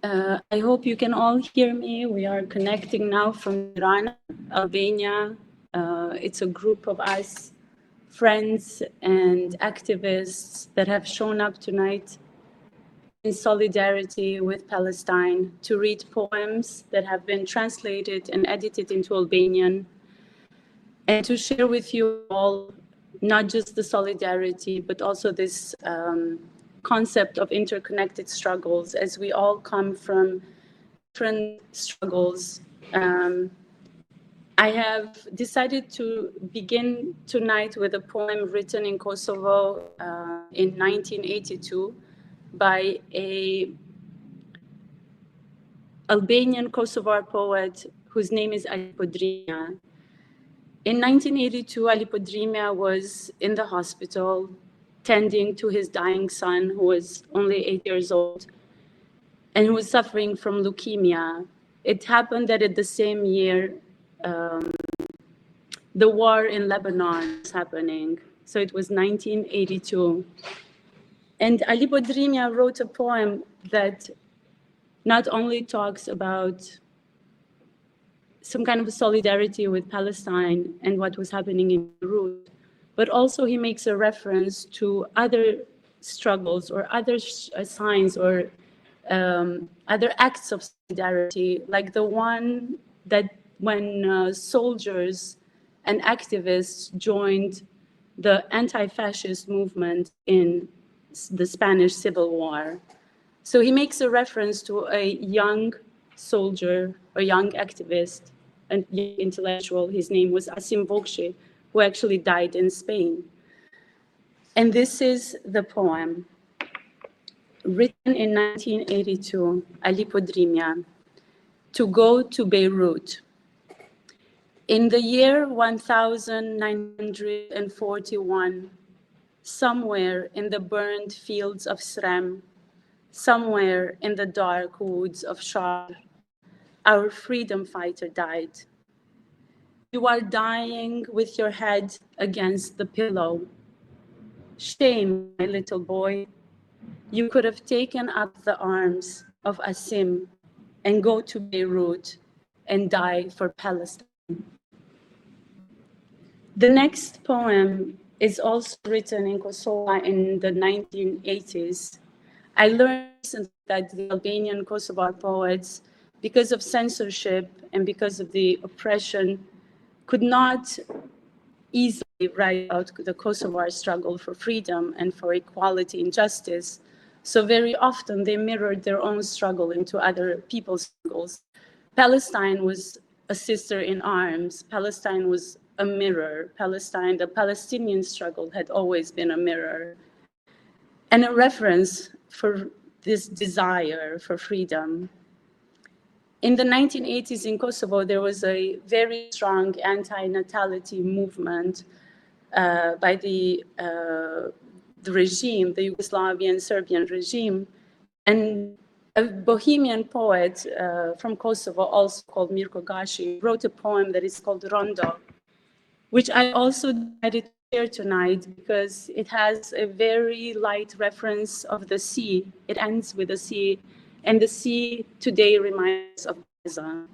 I hope you can all hear me. We are connecting now from Tirana, Albania. It's a group of us, friends and activists that have shown up tonight in solidarity with Palestine to read poems that have been translated and edited into Albanian, and to share with you all not just the solidarity, but also this concept of interconnected struggles, as we all come from different struggles. I have decided to begin tonight with a poem written in Kosovo in 1982 by a Albanian Kosovar poet whose name is Ali Podrinja. In 1982, Ali Podrinja was in the hospital tending to his dying son, who was only 8 years old, and who was suffering from leukemia. It happened that at the same year, the war in Lebanon was happening. So it was 1982. And Ali Podrinja wrote a poem that not only talks about some kind of solidarity with Palestine and what was happening in Beirut, but also he makes a reference to other struggles or other signs or other acts of solidarity, like the one that when soldiers and activists joined the anti-fascist movement in the Spanish Civil War. So he makes a reference to a young soldier, a young activist, an intellectual. His name was Asim Vokshi, who actually died in Spain. And this is the poem, written in 1982, Ali Podrinja, To Go to Beirut. In the year 1941, somewhere in the burned fields of Srem, somewhere in the dark woods of Shar, our freedom fighter died. You are dying with your head against the pillow. Shame, my little boy. You could have taken up the arms of Asim and go to Beirut and die for Palestine. The next poem is also written in Kosovo in the 1980s. I learned recently that the Albanian Kosovar poets, because of censorship and because of the oppression, could not easily write out the Kosovar struggle for freedom and for equality and justice. So very often they mirrored their own struggle into other people's struggles. Palestine was a sister in arms. Palestine was a mirror. Palestine, the Palestinian struggle had always been a mirror and a reference for this desire for freedom. In the 1980s in Kosovo, there was a very strong anti-natality movement by the regime, the Yugoslavian Serbian regime. And a Bohemian poet from Kosovo, also called Mirko Gashi, wrote a poem that is called Rondo, which I also decided to share tonight because it has a very light reference of the sea. It ends with the sea, and the sea today reminds us of Gaza.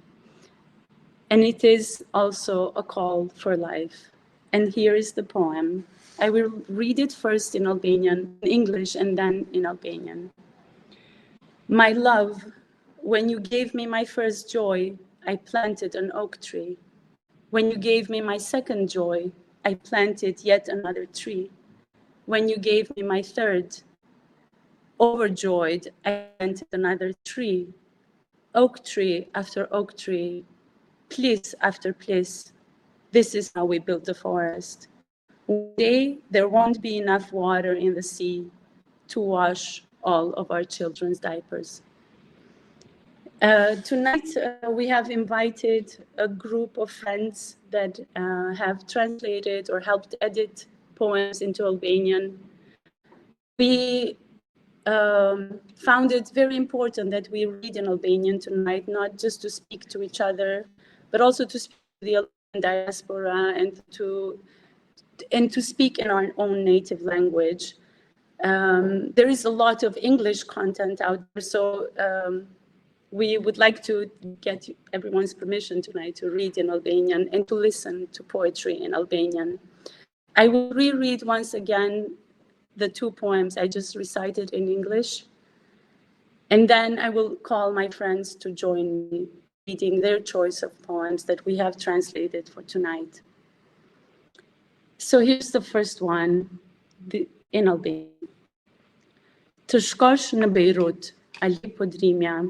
And it is also a call for life. And here is the poem. I will read it first in Albanian, in English, and then in Albanian. My love, when you gave me my first joy, I planted an oak tree. When you gave me my second joy, I planted yet another tree. When you gave me my third, overjoyed, I planted another tree. Oak tree after oak tree, place after place. This is how we built the forest. One day, there won't be enough water in the sea to wash all of our children's diapers. Tonight, we have invited a group of friends that have translated or helped edit poems into Albanian. We found it very important that we read in Albanian tonight, not just to speak to each other, but also to speak to the Albanian diaspora and to speak in our own native language. There is a lot of English content out there, so we would like to get everyone's permission tonight to read in Albanian and to listen to poetry in Albanian. I will reread once again the 2 poems I just recited in English, and then I will call my friends to join me reading their choice of poems that we have translated for tonight. So here's the first one in Albanian. Të shkosh në Beirut, Ali Podrimja.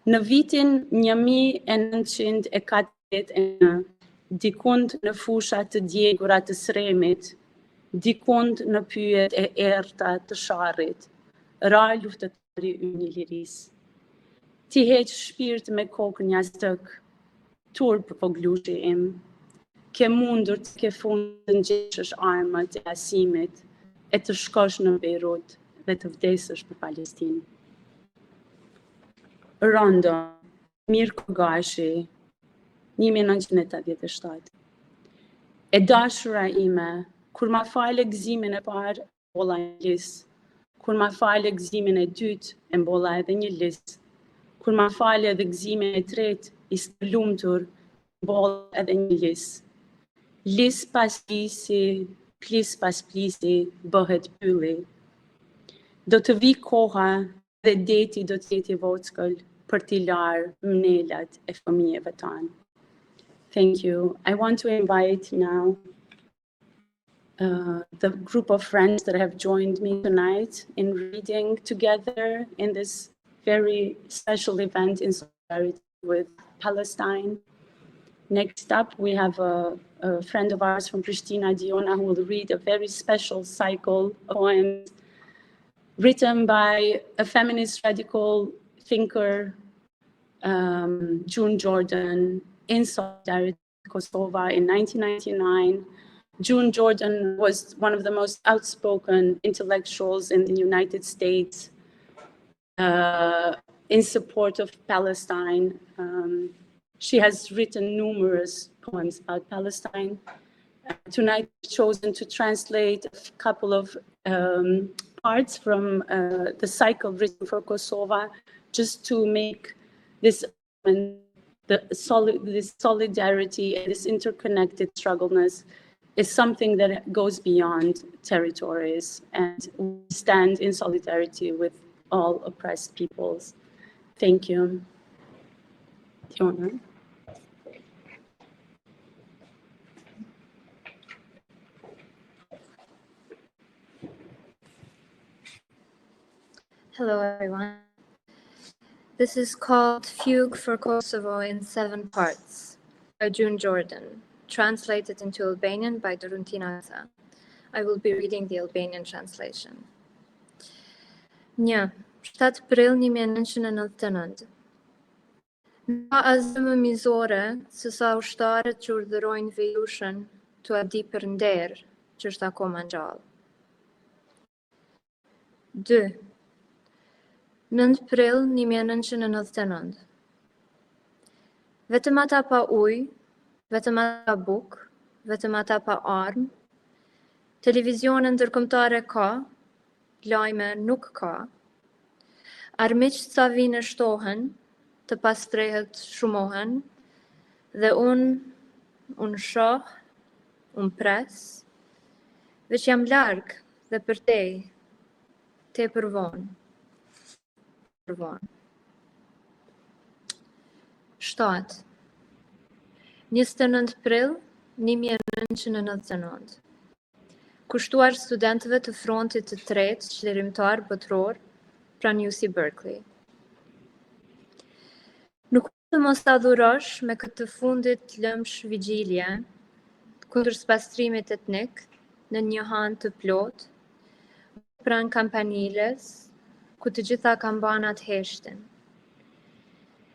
Në vitin 1941, dikund në fusha të djegura të Sremit, dikund në pyjet e erta të Sharrit, ra luftëtari ynë I lirisë. Ti heq shpirt me kokën jastëk, turp po glushi im, ke mundur të ke fund të ngjeshësh armët e asimit, e të shkosh në Beirut dhe të vdesësh për Palestinë. Rondo, Mirko Gashi, 1987. E dashura ime, kur ma fale gëzimin e parë, mbolla një lis. Kur ma fale gëzimin e dytë, e mbolla edhe një lis. Kur ma fale edhe gëzimin e tretë, I lumtur, mbolla edhe një lis. Lis pas lisi, plis pas plisi, bëhet pylli. Do të vi koha dhe deti do të jeti vockël për t'i larë mnelat e fëmijëve tanë. Thank you. I want to invite now the group of friends that have joined me tonight in reading together in this very special event in solidarity with Palestine. Next up, we have a friend of ours from Pristina, Diona, who will read a very special cycle of poems written by a feminist radical thinker, June Jordan, in solidarity with Kosovo in 1999. June Jordan was one of the most outspoken intellectuals in the United States in support of Palestine. She has written numerous poems about Palestine. Tonight, I've chosen to translate a couple of parts from the cycle written for Kosovo, just to make this solidarity and this interconnected struggleness is something that goes beyond territories, and we stand in solidarity with all oppressed peoples. Thank you. Tiona. Hello, everyone. This is called Fugue for Kosovo in 7 parts by June Jordan, translated into Albanian by Doruntina Asa. I will be reading the Albanian translation. 1. 7 prill 1999. Nga as më mizore, se sa ushtarët që urdhërojnë vejushën të adi për nder, që është akoma në gjallë. 2. 9 prill 1999. Vetëm ata pa ujë, vetëm ata pa bukë, vetëm ata pa armë, televizione ndërkombëtare ka, lajme nuk ka, armiq sa vinë shtohen, të pastrehet shumohen, dhe unë shoh, unë pres, veç jam larg dhe për te për vonë. 7. 29 prill 1999. Kushtuar studentëve të frontit të tretë çlirimtar botror pranë UC Berkeley. Nuk të mos ta dhurosh me këtë fundit lëmsh vigjilje kundër spastrimit etnik në një han të plot pranë kampaniles ku të gjitha kambanat heshtin.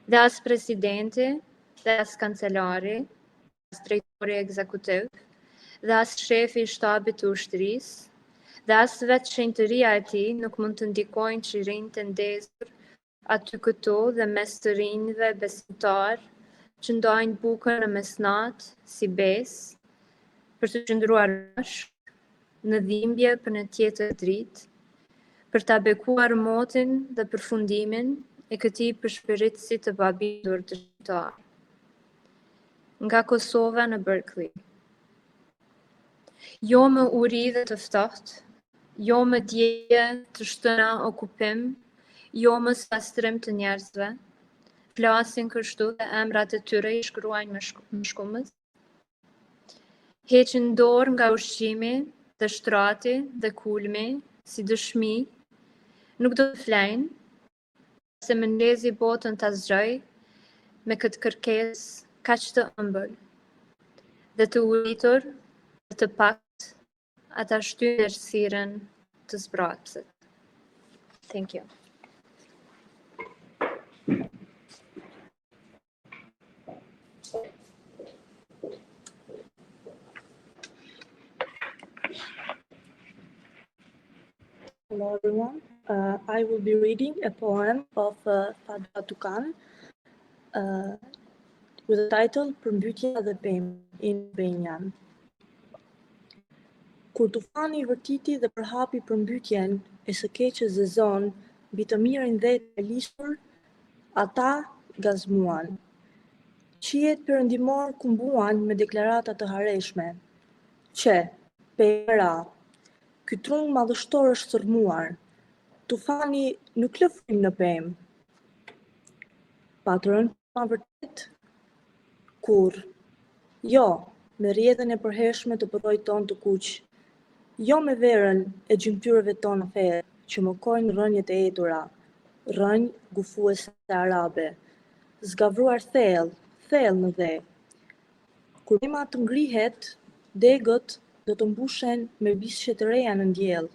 Dhe as presidenti, dhe as kancelari, as drejtori ekzekutiv, dhe as shefi I shtabit të ushtrisë, dhe as vetë shenjtëria e tij nuk mund të ndikojnë qirinjtë të ndezur aty këtu dhe mes të rinjve besimtar që ndajnë bukën në mesnat si besë për të qëndruar bashkë në dhimbje për në tjetër dritë, për ta bekuar motin dhe përfundimin e këtij përshpëritësi të pabitur dëshmitar. Nga Kosova në Berkeley. Jo më uri dhe të ftohtë, jo më dje të shtëna okupim, jo më pastrim të njerëzve, flasin kështu dhe emrat e tyre i shkruajnë me shkumës. Heqin dorë nga ushqimi dhe shtrati dhe kulmi, si dëshmi, nuk do të flejnë, se mëngjesi botën ta zgjoj me këtë kërkesë kaq të ëmbël, dhe të uritur dhe të pakt ata shtyjnë errësirën të zbratësit. Thank you. Hello everyone. I will be reading a poem of Fadwa Tukan with the title Përmbytja dhe pemë in Benjan. Kur tufani vërtiti dhe përhapi përmbytjen e së keqes zezon, mbi të mirën dhe të lisur, ata gazmuan. Qiet perëndimor kumbuan me deklarata të hareshme, që pera, ky trung madhështor është sërmuar, tufani nuk lë frym në pemë. Patrën pa vërtet? Kur? Jo, me rrjedhën e përhershme të përrojt ton të kuq, jo me verën e gjymtyrëve tona ferë, që mëkojnë rënjet e etura, rënj gufuese arabe, zgavruar thellë në dhe. Kur pema të ngrihet, degët do të mbushen me visqe të reja në ndjell,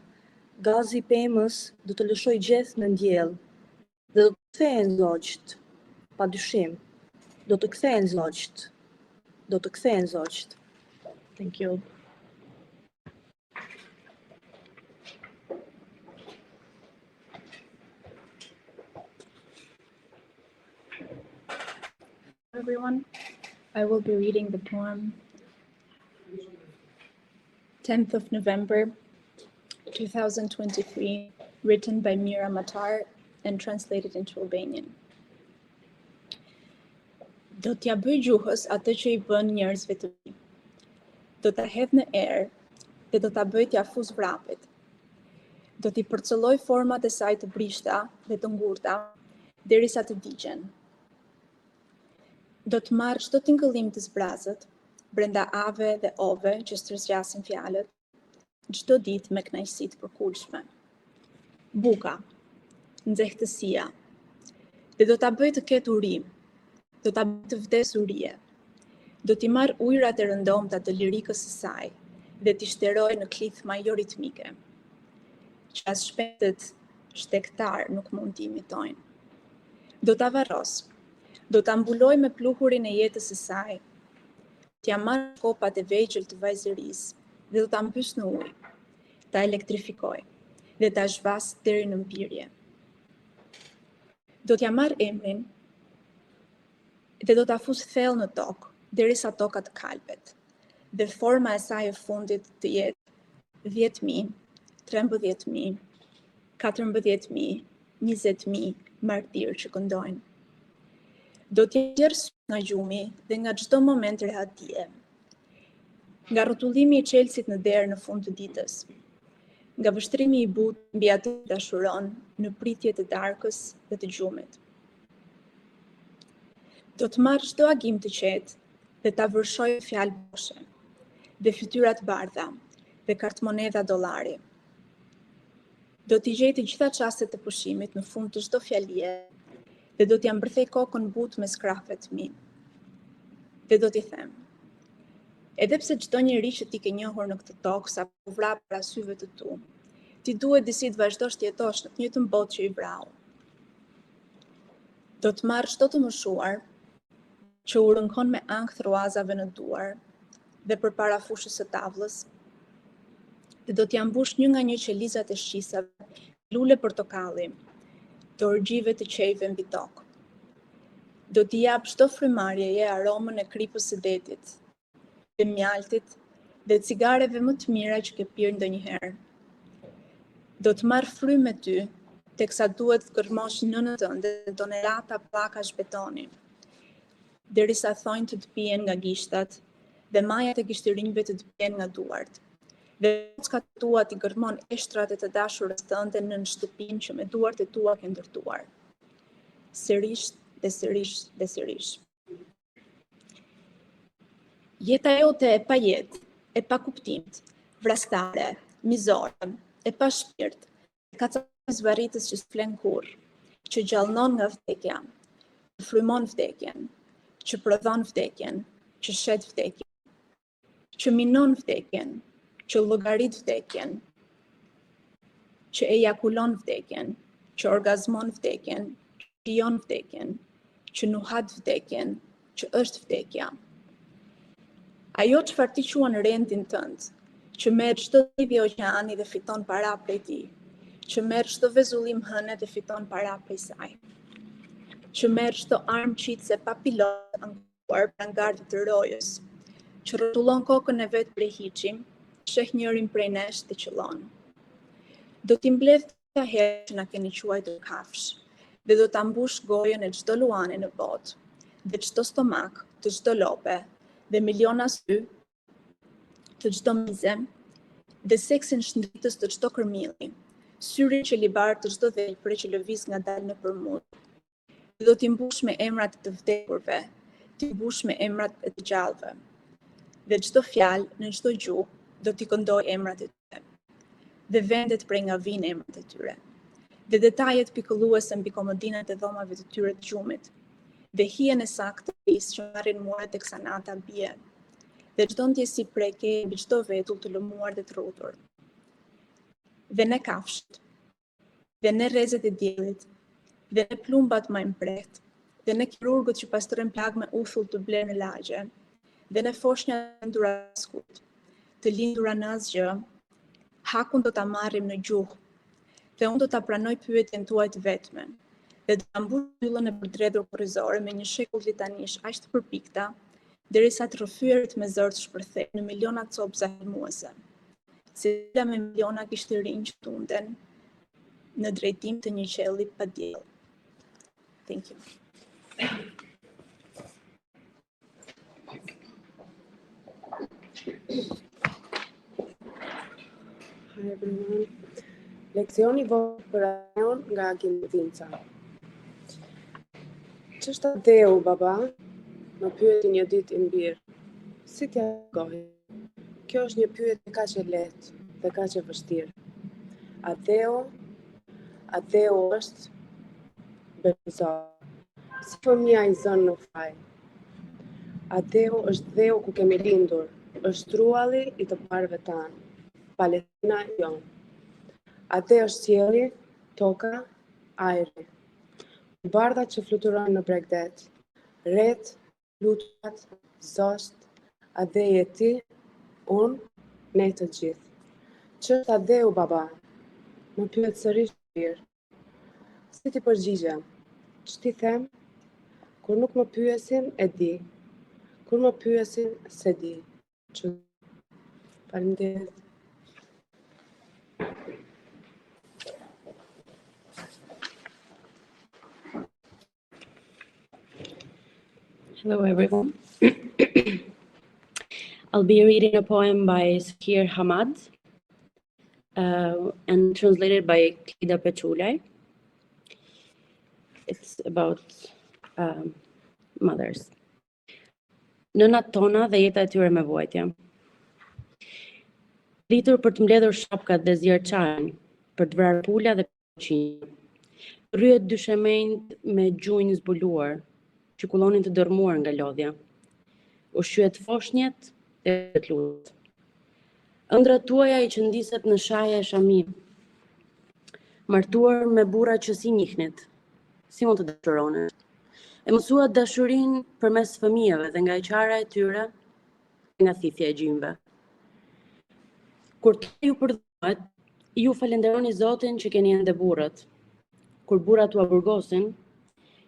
gazi i pemës do të lëshoj gjeth në ndjell, dhe do të kthehen zogjt, padyshim, do të kthehen zogjt. Thank you. Everyone, I will be reading the poem 10th of November 2023, written by Mira Matar and translated into Albanian. Do t'ja bëj gjuhës atë që I bën njerëzve të mi. Do t'a hedh në erë dhe do t'a bëj t'ja fuz vrapit. Do t'i përcëlloj format e saj të brishta dhe të ngurta, derisa të digjen. Do të marrë çdo tingëllim të zbrazët, brenda ave dhe ove që stërzgjasin fjalët, çdo ditë me kënaqësi të përkulshme. Buka, nxehtësia, dhe do ta bëj të ketë uri, do ta bëj të vdesurie, do t'i marrë ujrat e rëndomta të lirikës së saj dhe t'i shteroj në klithma jo ritmike, që as shpetët shtektar nuk mund t'i imitojnë. Do t'a varros, do t'a mbuloj me pluhurin e jetës së saj, t'ja marrë kopat e vegjël të vajzërisë dhe do t'a mbys në ujë, t'a elektrifikoj dhe t'a zhvas deri në mpirje. Do t'ja marrë emrin dhe do t'a fus thellë në tokë, derisa toka të kalpet, dhe forma e saj e fundit të jetë 10.000, 13.000, 14.000, 20.000 martirë që këndojnë. Do t'ja gjerë nga gjumi dhe nga çdo moment rehatije, nga rrotullimi I çelësit në derë në fund të ditës, nga vështrimi I butë mbi atë që dashuron në pritje të darkës dhe të gjumit. Do të marrë çdo agim të qetë dhe ta vërshoj fjalë boshe, dhe fytyrat bardha dhe kartmonedha dollari. Do t'i gjej të gjitha çastet e pushimit në fund të çdo fjalie dhe do t'ja mbërthej kokën butë me skrafet mi. Dhe do t'i them, edhe pse çdo njeri që ti ke njohur në këtë tokë sa po vrap para syve të tu, ti duhet disi të vazhdosh të jetosh në të njëjtën botë që I vrau. Do të marrë çdo të moshuar që u rënkon me ankth ruazave në duar dhe përpara fushës së tavlës, dhe do t'ja mbush një nga një qelizat e shqisave, lule portokalli, të orgjive të qejve mbi tokë. Do t'i jap çdo frymarrjeje aromën e kripës së detit, të mjaltit dhe cigareve më të mira që ke pirë ndonjëherë. Do të marrë frymë me ty teksa duhet të gërmosh nënën tënde tonelata pllakash betoni, derisa thonjtë të pijen nga gishtat dhe majat e gishtirinjve të pijen nga duart. Dhe kocka tua t'i gërmon eshtrat e të dashurës tënde në shtëpinë që me duart e tua ke ndërtuar. Sërish dhe sërish dhe sërish. Jeta jote e pa jetë, e pa kuptimt, vrastare, mizore, e pa shpirt, e kacamës varritës që s'flen kurrë, që gjallënon nga vdekja, që frymon vdekjen, që prodhon vdekjen, që shet vdekjen, që minon vdekjen, që llogarit vdekjen, që ejakulon vdekjen, që orgazmon vdekjen, që krijon vdekjen, që nuhat vdekjen, që është vdekja. Ajo çfarë ti quan rendin tënd, që merr çdo dhimbje oqeani dhe fiton para prej tij, që merr çdo vezullim hëne dhe fiton para prej saj, që merr çdo armë qitse pa pilot ankuar pranë gardit të rojës, që rrotullon kokën e vet prej hiçi, sheh njërin prej nesh dhe qëllon. Do t'i mbledh të herë që na keni quajtur kafsh, dhe do ta mbush gojën e çdo luani në botë, dhe çdo stomak të çdo lope, dhe miliona sy të çdo mize, dhe seksin shndritës të çdo kërmilli, syrin që libar të çdo dhelpre që lëviz ngadalë nëpër mut. Dhe do t'i mbush me emrat e të vdekurve, t'i mbush me emrat e të gjallëve. Dhe çdo fjalë në çdo gjuhë do t'i këndoj emrat e tyre. Dhe vendet prej nga vinë emrat e tyre. Dhe detajet pikëlluese mbi komodinat e dhomave të tyre të gjumit. Dhe hijen e saktë të lisë që marrin muret teksa nata bie. Dhe çdo ndjesi preke mbi çdo vetull të lëmuar dhe të rrutur. Dhe ne kafshët, dhe ne rrezet e diellit, dhe ne plumbat më imprehtë, dhe ne kirurgët që pastrojnë plagë me uthull të blerë në lagje, dhe ne foshnjat të ndura skut, të lindura në asgjë, hakun do ta marrim në gjuhë, dhe unë do ta pranoj pyetjen tuaj të vetme, dhe do ta mbush yllën e përdredhur kurrizore me një shekull litanish aq të përpikta, derisa të rrëfyerit me zër të shpërthejnë në miliona copëza helmuese, cila me miliona gishtirinj që tunden në drejtim të një qielli pa diell. Thank you. Hi everyone. Leksioni votë për ajon nga Akim Vinca. Ç'është Adeu, baba? Më pyeti një ditë i mbirë. Si t'ja gohi? Kjo është një pyetje kaq e lehtë dhe kaq e vështirë. Adeu është besor. Si fëmia i zënë në faj. Adeu është dheu ku kemi lindur, është trualli i të parëve tanë. Palestina jonë. Ate është qielli, toka, ajri. Bardhat që fluturon në bregdet, ret, luturat, zosht, ade je ti, unë, ne të gjithë. Ç'është adeu, baba? Më pyet sërish mirë. Si ti përgjigjem? Ç'ti them? Kur nuk më pyesin, e di. Kur më pyesin, se di. Faleminderit. Hello, everyone. I'll be reading a poem by Sakir Hamad and translated by Klida Pechulaj. It's about mothers. Nënat tona dhe jeta e tyre me vuajtje. Rritur për të mbledhur shapkat dhe zjerë çajin, për të vrarë pula dhe poqinë. Rryet dyshemenjt me gjunjë zbuluar, që kullonin të dërmuar nga lodhja. Ushqyet foshnjet dhe të lutet. Ëndrat tuaja i qëndiset në shaje e shami. Martuar me burra që si njihnet, si mund të dashuronin. E mësuat dashurin përmes fëmijëve dhe nga e qara e tyre, nga thithja e gjymve. Kur të ju përdhuat, ju falenderoni Zotin që keni ende burrat. Kur burrat ua burgosin,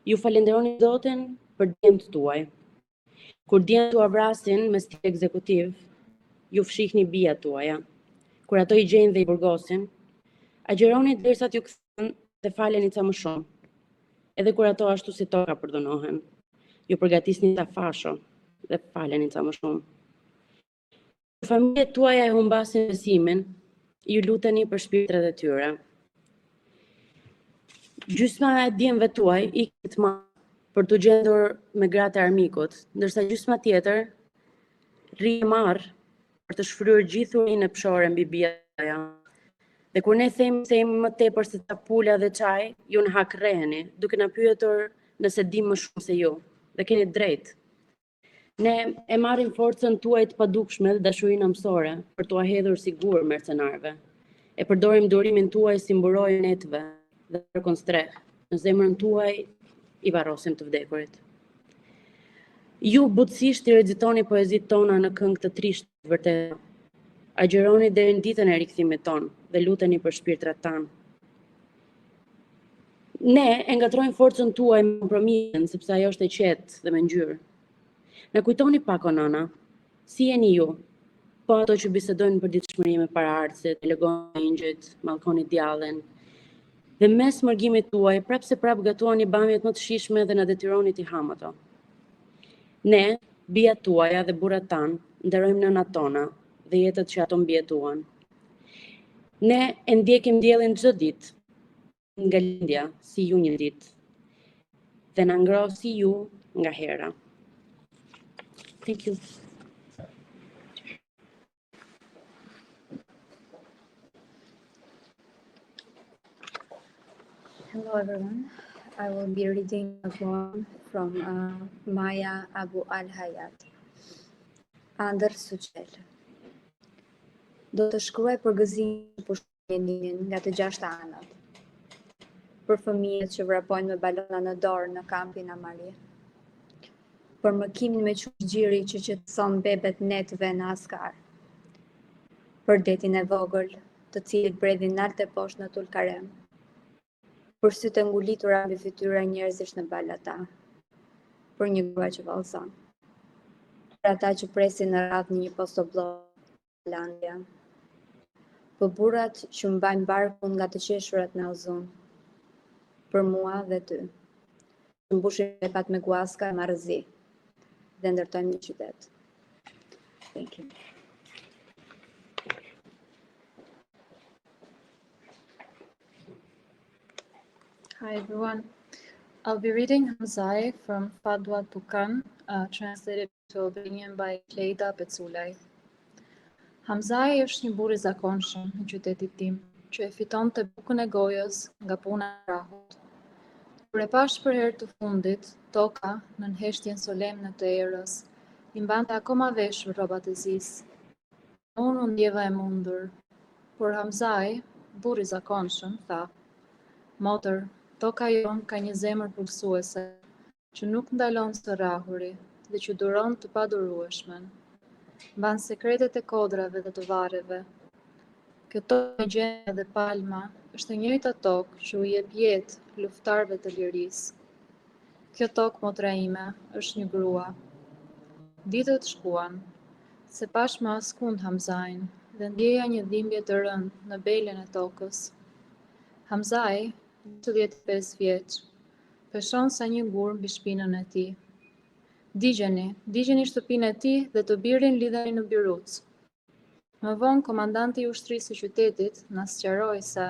ju falenderoni Zotin për djemtë tuaj. Kur djemtë ua vrasin me stil ekzekutiv, ju fshihni bijat tuaja. Kur ato i gjejnë dhe i burgosin, agjeroni derisa t'ju kthen dhe faleni ca më shumë. Edhe kur ato ashtu si toka përdonohen. Ju përgatisni ca fasho dhe faleni ca më shumë. Kur familjet tuaja e humbasin besimin, ju luteni për shpirtrat e tyre. Gjysma e djemve tuaj ikin të marr për të gjendur me gratë e armikut, ndërsa gjysma tjetër rri marr për të shfryrë gjithurin e pshore mbi bijat. Dhe kur ne themi më tepër se ca pula dhe çaj, ju në hak rreheni, duke na pyetur nëse dim më shumë se ju, dhe keni drejt. Ne e marrim forcën tuaj të padukshme dhe dashurinë amësore për t'u hedhur sigur mercenarëve. E përdorim durimin tuaj si mburojë netëve dhe kërkon streh. Në zemrën tuaj i varrosim të vdekurit. Ju butësisht i rexitoni poezitë tona në këngë të trishtë vërtet. Agjeroni deri në ditën e rikthimit ton dhe luteni për shpirtrat tanë. Ne e ngatrojmë forcën tuaj me kompromisin sepse ajo është e qetë dhe me ngjyrë. Na kujtoni pak o nana, si jeni ju? Po ato që bisedojnë për ditëshmëri me paraardhësit, legoni engjëjt, mallkoni djallën. Dhe mes mërgimit tuaj, prap se prap gatuani bamjet më të shishme dhe na detyroni t'i ham ato. Ne, bijat tuaja dhe burrat tanë, nderojmë nënat tona dhe jetët që ato mbjetuan. Ne e ndjekim diellin çdo ditë, nga lindja, si ju një ditë, dhe na ngroh si ju nga hera. Thank you. Hello everyone. I will be reading a poem from Maya Abu Al-Hayat. Andër Suqel. Do të shkruaj për gëzimin për shpinjen nga të gjashtë anët. Për fëmijët që vrapojnë me balona në dorë në kampin Amari. Për mëkimin me gjiri që qetëson bebet netëve në askar. Për detin e vogël, të cilit bredhin nalt e poshtë në Tulkarem. Për sytë ngulitura mbi fytyra njerëzish në balata. Për një grua që vallëson. Për ata që presin në radhë një postoblok në Landja. Për burrat që mbajnë barkun nga të qeshurat në Ozun. Për mua dhe ty. Që mbushin vepat me guaska e marrëzi dhe ndërtojmë një qytet. Thank you. Hi everyone. I'll be reading Hamzai from Fadwa Tukan, translated to Albanian by Kleida Peculaj. Hamzai është një burr i zakonshëm në qytetin tim, që e fitonte bukën e gojës nga puna e krahut. Kur e pash për herë të fundit, toka në nënheshtjen solemne të erës, i mbante akoma veshur rrobat e zis. Unë u ndjeva e mundur, por Hamzai, burr i zakonshëm, tha: "Motër, toka jon ka një zemër pulsuese, që nuk ndalon së rrahuri dhe që duron të padurueshmen. Mban sekretet e kodrave dhe të varreve. Kjo tokë me gjenja dhe palma është e njëjta tokë që u jep jetë luftarëve të lirisë. Kjo tokë, motra ime, është një grua." Ditët shkuan, se pash më askund Hamzain dhe ndjeja një dhimbje të rëndë në belen e tokës. Hamzai, 25 vjeç, peshon sa një gur mbi shpinën e tij. Digjeni shtëpinë e tij dhe të birin lidheni në Biruc. Më vonë komandanti i ushtrisë së qytetit na sqaroi se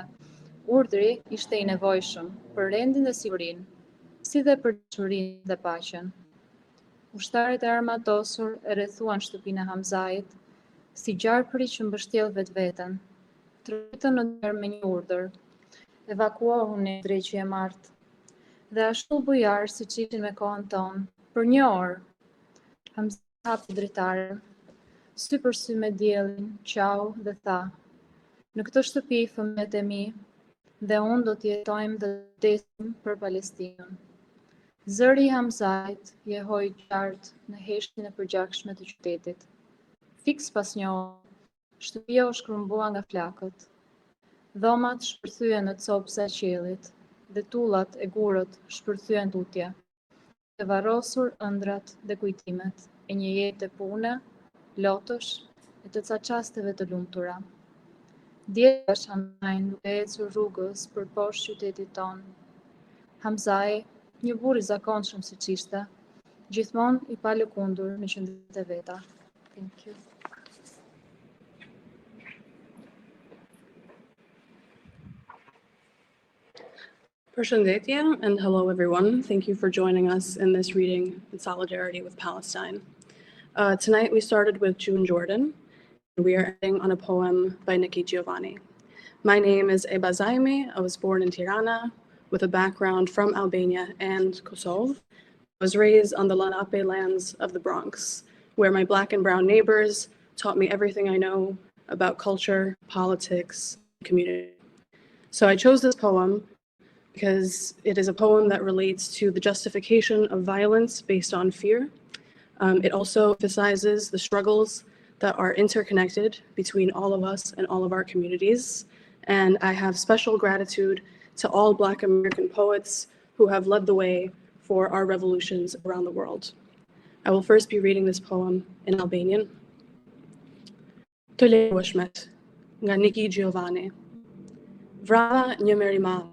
urdhri ishte i nevojshëm për rendin dhe sigurinë, si dhe për dashurinë dhe paqen. Ushtarët e armatosur e rrethuan shtëpinë e Hamzait, si gjarpëri që mbështjell vetveten. Tërheqën në derë me një urdhër. Evakuohuni drejt që e martë. Dhe ashtu bujarë si që ishin me kohën tonë, për 1 orë. Hamzai hapi dritaren, sy për sy me diellin, qau dhe tha: "Në këtë shtëpi fëmijët e mi, dhe unë do të jetojmë dhe të vdesim për Palestinën." Zëri i Hamzait jehoi qartë në heshtjen e përgjakshme të qytetit. Fiks pas 1 orë, shtëpia u shkrumbua nga flakët. Dhomat shpërthyen në copsa e qiellit, dhe tullat e gurët shpërthyen tutje. Të varrosur ëndrat dhe kujtimet e një jete pune, lotësh e të ca çasteve të lumtura. Djetë është Hamzaj duke ecur rrugës përposhtë qytetit tonë. Hamzaj, një burr i zakonshëm siç ishte, gjithmonë i pa lëkundur me qëndrimet e veta. Thank you. Përshëndetje, and hello everyone. Thank you for joining us in this reading in solidarity with Palestine. Tonight we started with June Jordan. We are ending on a poem by Nikki Giovanni. My name is Eba Zaimi. I was born in Tirana with a background from Albania and Kosovo. I was raised on the Lenape lands of the Bronx, where my Black and brown neighbors taught me everything I know about culture, politics, and community. So I chose this poem because it is a poem that relates to the justification of violence based on fear. It also emphasizes the struggles that are interconnected between all of us and all of our communities. And I have special gratitude to all Black American poets who have led the way for our revolutions around the world. I will first be reading this poem in Albanian. Të lehshmet, nga Nikki Giovanni. Vrava një merimadh.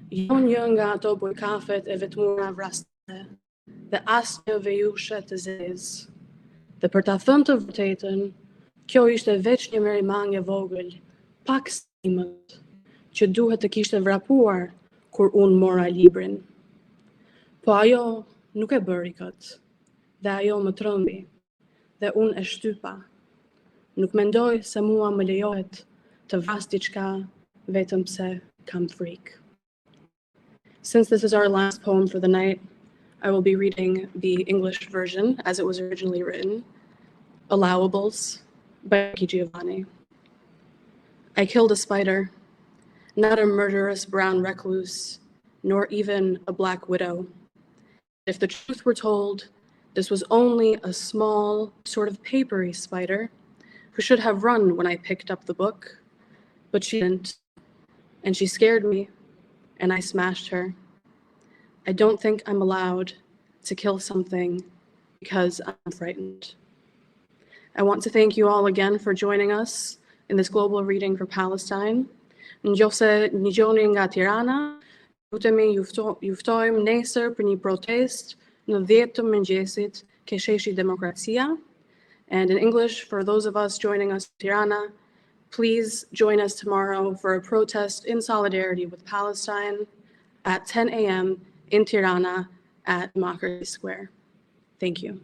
Jo një nga ato bujkafet e vetmura vrasëse, dhe as një vejushe të zezë. Dhe për ta thënë të vërtetën, kjo ishte veç një merimange vogël, pak stimët, që duhet të kishte vrapuar kur unë mora librin. Po ajo nuk e bëri këtë, dhe ajo më trëmbi, dhe unë e shtypa. Nuk mendoj se mua më lejohet të vras diçka vetëm pse kam frikë. Since this is our last poem for the night, I will be reading the English version as it was originally written, Allowables by Nikki Giovanni. I killed a spider, not a murderous brown recluse, nor even a black widow. If the truth were told, this was only a small, sort of papery spider who should have run when I picked up the book, but she didn't, and she scared me, and I smashed her. I don't think I'm allowed to kill something because I'm frightened. I want to thank you all again for joining us in this global reading for Palestine. Nëse një gjoni nga Tirana, lutemi juftojmë nesër për një protest në 10 të mëngjesit ke sheshi Demokracia. And in English, for those of us joining us in Tirana, please join us tomorrow for a protest in solidarity with Palestine at 10 a.m. in Tirana at Democracy Square. Thank you.